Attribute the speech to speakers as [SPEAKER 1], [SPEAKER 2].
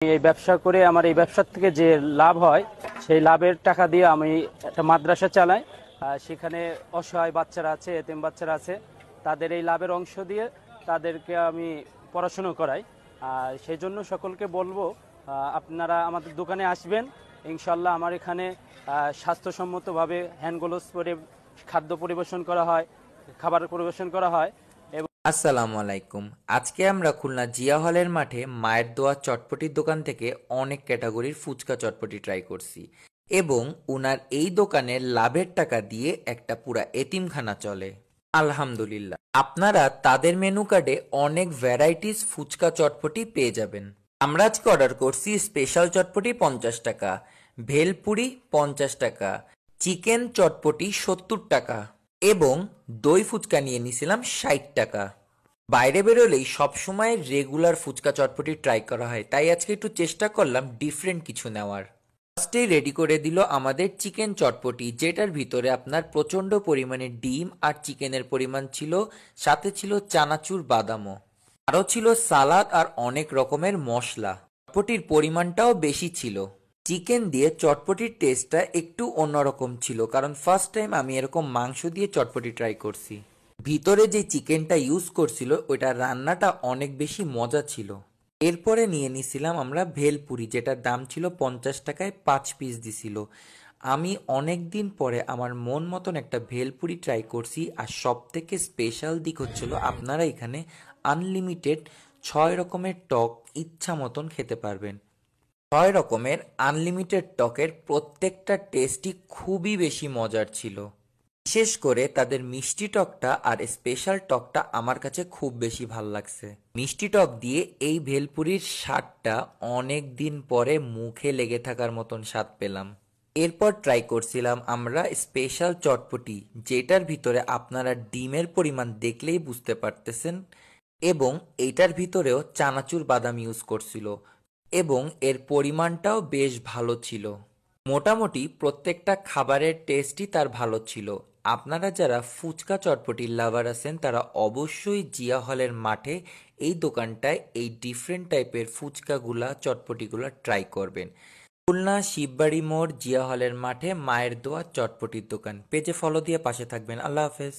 [SPEAKER 1] এই ব্যবসা করে আমার এই ব্যবসার থেকে যে লাভ হয় সেই লাভের টাকা দিয়ে আমি একটা মাদ্রাসা চালাই। সেখানে অসহায় বাচ্চারা আছে, এতিম বাচ্চারা আছে, তাদের এই লাভের অংশ দিয়ে তাদেরকে আমি পড়াশুনো করাই। সেই জন্য সকলকে বলবো আপনারা আমাদের দোকানে আসবেন। ইনশাল্লাহ আমার এখানে স্বাস্থ্যসম্মতভাবে হ্যান্ড গ্লোভস পরে খাদ্য পরিবেশন করা হয়, খাবার পরিবেশন করা হয়।
[SPEAKER 2] আসসালামু আলাইকুম। আজকে আমরা খুলনা জিয়া হলের মাঠে মায়ের দোয়া চটপটির দোকান থেকে অনেক ক্যাটাগরির ফুচকা চটপটি ট্রাই করছি এবং উনার এই দোকানের লাভের টাকা দিয়ে একটা পুরা এতিমখানা চলে। আলহামদুলিল্লাহ, আপনারা তাদের মেনু কার্ডে অনেক ভ্যারাইটিস ফুচকা চটপটি পেয়ে যাবেন। আমরা আজকে অর্ডার করছি স্পেশাল চটপটি 50 টাকা, ভেলপুরি 50 টাকা, চিকেন চটপটি 70 টাকা এবং দই ফুচকা নিয়ে নিছিলাম 60 টাকা। বাইরে বেরোলেই সবসময় রেগুলার ফুচকা চটপটি ট্রাই করা হয়, তাই আজকে একটু চেষ্টা করলাম ডিফারেন্ট কিছু নেওয়ার। ফার্স্টেই রেডি করে দিল আমাদের চিকেন চটপটি, যেটার ভিতরে আপনার প্রচণ্ড পরিমাণে ডিম আর চিকেনের পরিমাণ ছিল, সাথে ছিল চানাচুর বাদামও, আরও ছিল সালাদ আর অনেক রকমের মশলা। চটপটির পরিমাণটাও বেশি ছিল। চিকেন দিয়ে চটপটির টেস্টটা একটু অন্যরকম ছিল, কারণ ফার্স্ট টাইম আমি এরকম মাংস দিয়ে চটপটি ট্রাই করছি। ভিতরে যে চিকেনটা ইউজ করছিল ওইটা রান্নাটা অনেক বেশি মজা ছিল। এরপরে নিয়ে নিছিলাম আমরা ভেলপুরি, যেটার দাম ছিল 50 টাকায় 5 পিস দিছিল। আমি অনেক দিন পরে আমার মন মতন একটা ভেলপুরি ট্রাই করছি, আর সব থেকে স্পেশাল দিক হচ্ছিল আপনারা এখানে আনলিমিটেড 6 রকমের টক ইচ্ছা মতন খেতে পারবেন। 6 রকমের আনলিমিটেড টকের প্রত্যেকটা টেস্টই খুবই বেশি মজার ছিল। বিশেষ করে তাদের মিষ্টি টকটা আর স্পেশাল টকটা আমার কাছে খুব বেশি ভাল লাগছে। মিষ্টি টক দিয়ে এই ভেলপুরির স্বাদটা অনেক দিন পরে মুখে লেগে থাকার মতন স্বাদ পেলাম। এরপর ট্রাই করছিলাম আমরা স্পেশাল চটপটি, যেটার ভিতরে আপনারা ডিমের পরিমাণ দেখলেই বুঝতে পারতেছেন, এবং এইটার ভিতরেও চানাচুর বাদাম ইউজ করছিল এবং এর পরিমাণটাও বেশ ভালো ছিল। মোটামুটি প্রত্যেকটা খাবারের টেস্টই তার ভালো ছিল। আপনারা যারা ফুচকা চটপটির লাভার আছেন তারা অবশ্যই জিয়া হলের মাঠে এই দোকানটায় এই ডিফারেন্ট টাইপের ফুচকাগুলা চটপটিগুলা ট্রাই করবেন। খুলনা শিববাড়ি মোড় জিয়া হলের মাঠে মায়ের দোয়া চটপটির দোকান। পেজে ফলো দিয়ে পাশে থাকবেন। আল্লাহ হাফেজ।